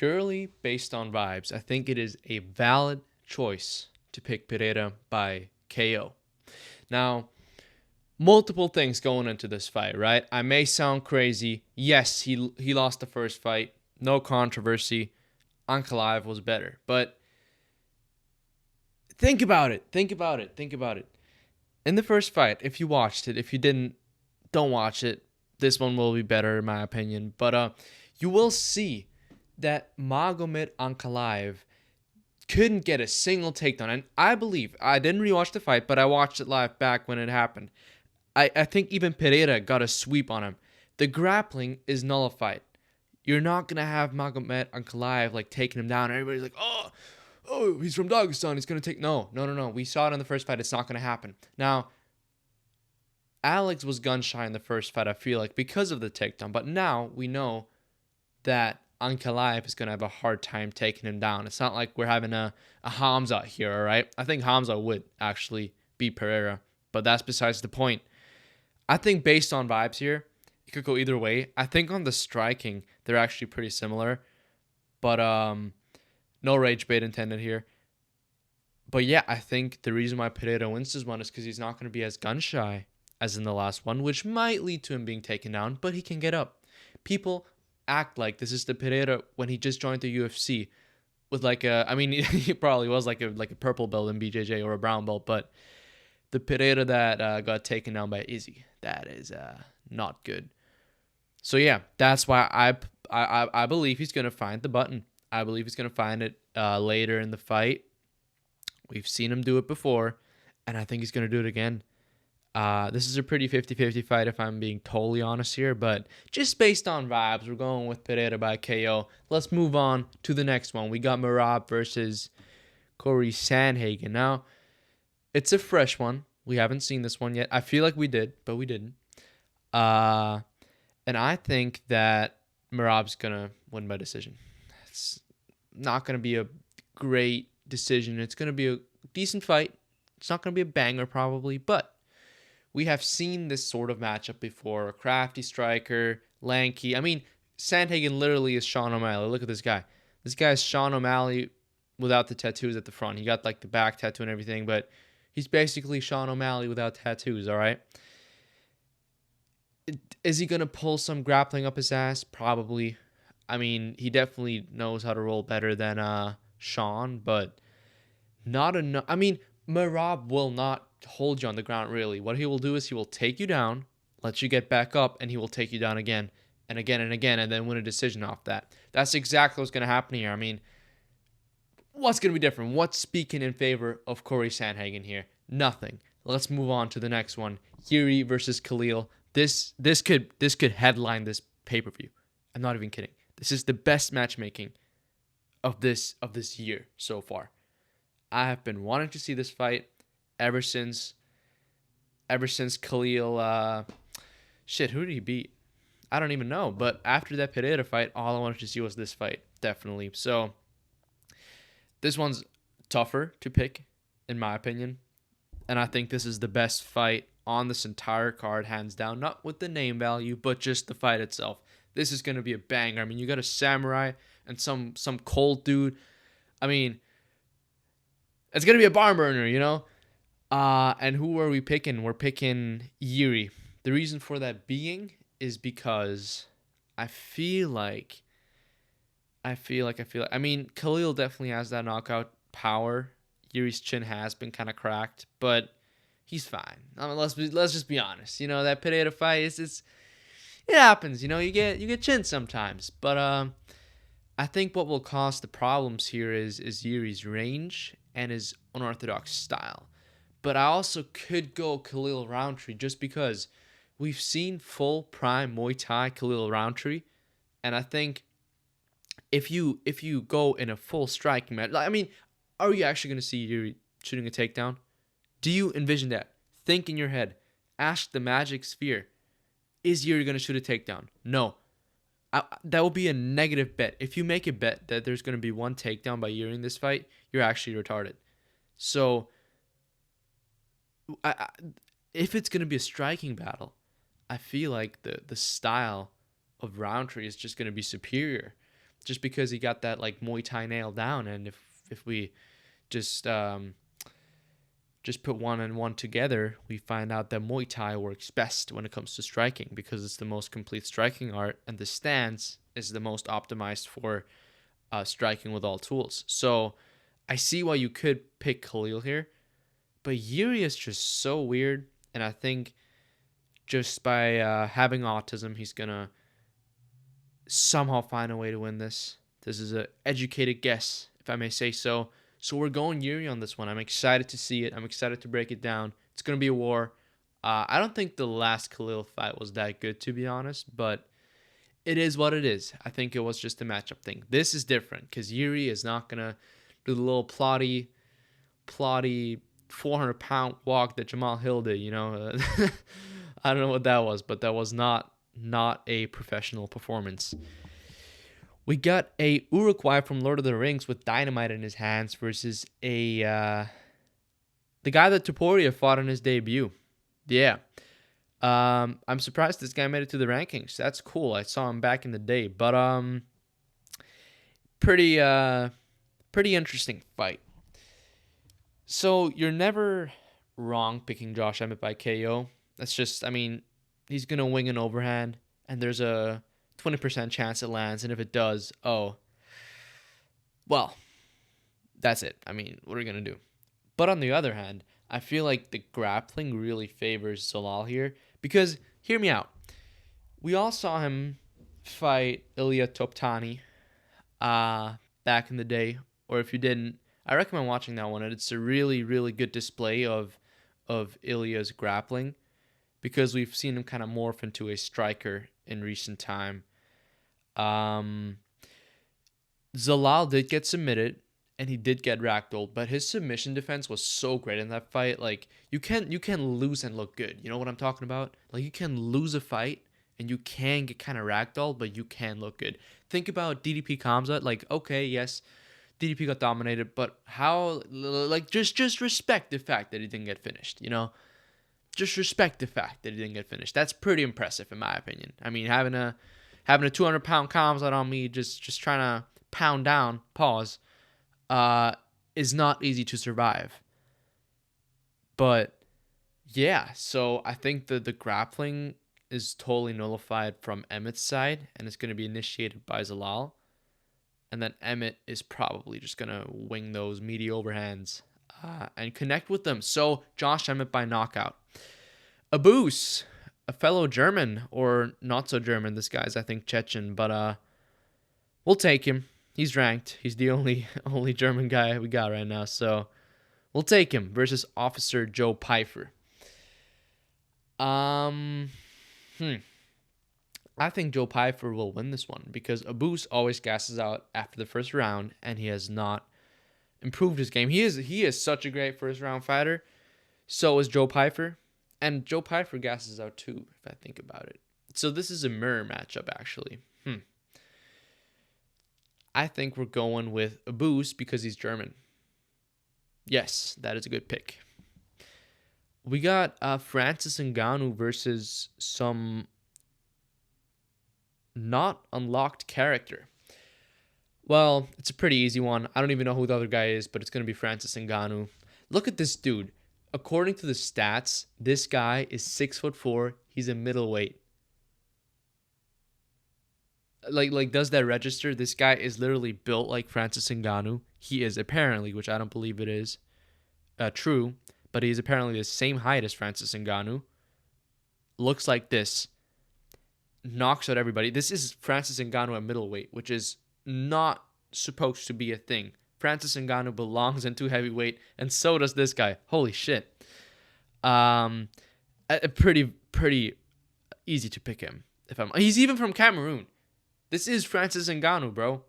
purely based on vibes, I think it is a valid choice to pick Pereira by KO. Now, multiple things going into this fight, right? I may sound crazy. Yes, he lost the first fight. No controversy. Ankalaev was better. But think about it. In the first fight, if you watched it, if you didn't, don't watch it. This one will be better in my opinion. But you will see that Magomed Ankalaev couldn't get a single takedown. And I believe, I didn't rewatch the fight, but I watched it live back when it happened. I think even Pereira got a sweep on him. The grappling is nullified. You're not going to have Magomed Ankalaev like taking him down. Everybody's like, oh, he's from Dagestan. He's going to take... No. We saw it in the first fight. It's not going to happen. Now, Alex was gun shy in the first fight, I feel like, because of the takedown. But now we know that Ankalaev is going to have a hard time taking him down. It's not like we're having a Hamza here, all right? I think Hamza would actually beat Pereira, but that's besides the point. I think based on vibes here, it could go either way. I think on the striking, they're actually pretty similar, but no rage bait intended here. But yeah, I think the reason why Pereira wins this one is because he's not going to be as gun shy as in the last one, which might lead to him being taken down, but he can get up. People act like this is the Pereira when he just joined the UFC with like a, I mean, he probably was like a purple belt in BJJ or a brown belt, but the Pereira that got taken down by Izzy, that is not good. So yeah, that's why I believe he's going to find the button. I believe he's going to find it later in the fight. We've seen him do it before, and I think he's going to do it again. This is a pretty 50-50 fight if I'm being totally honest here, but just based on vibes, we're going with Pereira by KO. Let's move on to the next one. We got Merab versus Corey Sandhagen. Now, it's a fresh one. We haven't seen this one yet. I feel like we did, but we didn't. And I think that Merab's going to win by decision. It's not going to be a great decision. It's going to be a decent fight. It's not going to be a banger probably, but we have seen this sort of matchup before. A crafty striker, lanky. I mean, Sandhagen literally is Sean O'Malley. Look at this guy. This guy is Sean O'Malley without the tattoos at the front. He got like the back tattoo and everything, but he's basically Sean O'Malley without tattoos, all right? Is he going to pull some grappling up his ass? Probably. I mean, he definitely knows how to roll better than Sean, but not enough. I mean, Merab will not hold you on the ground, really. What he will do is he will take you down, let you get back up, and he will take you down again and again and again, and then win a decision off that. That's exactly what's going to happen here. I mean, what's going to be different? What's speaking in favor of Corey Sandhagen here? Nothing. Let's move on to the next one. Yuri versus Khalil. This could headline this pay-per-view. I'm not even kidding. This is the best matchmaking of this year so far. I have been wanting to see this fight ever since Khalil. Who did he beat? I don't even know. But after that Pereira fight, all I wanted to see was this fight, definitely. So this one's tougher to pick, in my opinion. And I think this is the best fight on this entire card, hands down. Not with the name value, but just the fight itself. This is going to be a banger. I mean, you got a samurai and some cold dude. I mean, it's going to be a barn burner, you know? And who are we picking? We're picking Yuri. The reason for that being is because I mean, Khalil definitely has that knockout power. Yuri's chin has been kind of cracked, but he's fine. I mean, let's just be honest. You know, that Pereira fight it happens. You know, you get chin sometimes, but I think what will cause the problems here is Yuri's range and his unorthodox style. But I also could go Khalil Roundtree just because we've seen full prime Muay Thai Khalil Roundtree, and I think if you go in a full striking match, I mean, are you actually going to see Yuri shooting a takedown? Do you envision that? Think in your head. Ask the magic sphere. Is Yuri going to shoot a takedown? No. That will be a negative bet. If you make a bet that there's going to be one takedown by Yuri in this fight, you're actually retarded. So, if it's going to be a striking battle, I feel like the style of Roundtree is just going to be superior. just because he got that like Muay Thai nailed down. And if we just put one and one together, we find out that Muay Thai works best when it comes to striking because it's the most complete striking art, and the stance is the most optimized for striking with all tools. So I see why you could pick Khalil here, but Yuri is just so weird, and I think just by having autism, he's gonna somehow find a way to win this. This is an educated guess, if I may say so. So we're going Yuri on this one. I'm excited to see it. I'm excited to break it down. It's going to be a war. I don't think the last Khalil fight was that good, to be honest, but it is what it is. I think it was just a matchup thing. This is different because Yuri is not going to do the little plotty 400-pound walk that Jamal Hill did, I don't know what that was, but that was not a professional performance. We got a Uruguay from Lord of the Rings with dynamite in his hands versus the guy that Topuria fought in his debut. Yeah. I'm surprised this guy made it to the rankings. That's cool. I saw him back in the day. But pretty interesting fight. So you're never wrong picking Josh Emmett by KO. That's just, he's going to wing an overhand, and there's a 20% chance it lands, and if it does, well, that's it. What are we going to do? But on the other hand, I feel like the grappling really favors Zalal here, because, hear me out, we all saw him fight Ilya Toptani back in the day, or if you didn't, I recommend watching that one, and it's a really, really good display of Ilya's grappling, because we've seen him kind of morph into a striker in recent time. Zalal did get submitted, and he did get ragdolled, but his submission defense was so great in that fight. Like, you can lose and look good. You know what I'm talking about? Like, you can lose a fight, and you can get kind of ragdolled, but you can look good. Think about DDP Kamzat. Like, okay, yes, DDP got dominated, but how? Like, just respect the fact that he didn't get finished. Just respect the fact that he didn't get finished. That's pretty impressive in my opinion. Having a 200-pound Kamzat on me, just trying to pound down, is not easy to survive. But yeah, so I think that the grappling is totally nullified from Emmett's side, and it's going to be initiated by Zalal. And then Emmett is probably just going to wing those meaty overhands and connect with them. So Josh Emmett by knockout. Abus, a fellow German, or not so German. This guy's, I think, Chechen, but we'll take him. He's ranked. He's the only German guy we got right now, so we'll take him versus Officer Joe Pyfer. I think Joe Pyfer will win this one because Abus always gasses out after the first round, and he has not improved his game. He is such a great first round fighter. So is Joe Pyfer. And Joe Pyfer gasses out too, if I think about it. So this is a mirror matchup, actually. I think we're going with Abus because he's German. Yes, that is a good pick. We got Francis Ngannou versus some not unlocked character. Well, it's a pretty easy one. I don't even know who the other guy is, but it's going to be Francis Ngannou. Look at this dude. According to the stats, this guy is 6'4". He's a middleweight. Like, does that register? This guy is literally built like Francis Ngannou. He is apparently, which I don't believe it is true, but he's apparently the same height as Francis Ngannou. Looks like this. Knocks out everybody. This is Francis Ngannou at middleweight, which is not supposed to be a thing. Francis Ngannou belongs in 2 heavyweight, and so does this guy. Holy shit. Pretty easy to pick him. He's even from Cameroon. This is Francis Ngannou, bro.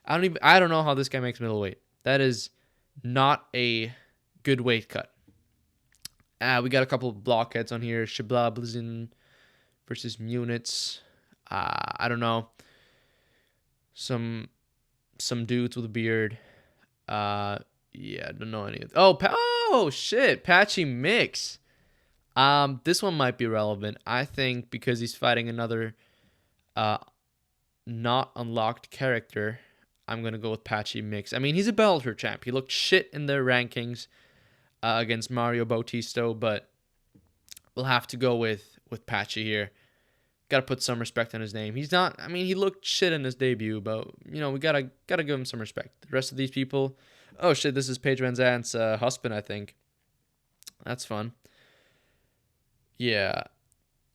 I don't know how this guy makes middleweight. That is not a good weight cut. We got a couple of blockheads on here. Shablablazin versus Munitz. I don't know. Some dudes with a beard. I don't know any of them. Oh shit, Patchy Mix. This one might be relevant. I think because he's fighting another not unlocked character, I'm gonna go with Patchy Mix. I mean, he's a Bellator champ. He looked shit in their rankings against Mario Bautista, but we'll have to go with Patchy here. Got to put some respect on his name. He's not. I mean, he looked shit in his debut, but we gotta give him some respect. The rest of these people. Oh shit, this is Paige Van Zant's husband, I think. That's fun. Yeah,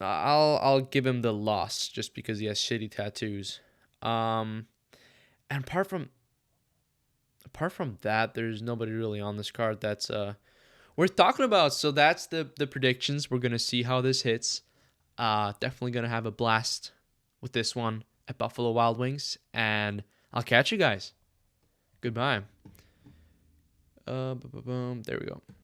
I'll give him the loss just because he has shitty tattoos. And apart from that, there's nobody really on this card that's worth talking about. So that's the predictions. We're gonna see how this hits. Definitely gonna have a blast with this one at Buffalo Wild Wings, and I'll catch you guys. Goodbye. There we go.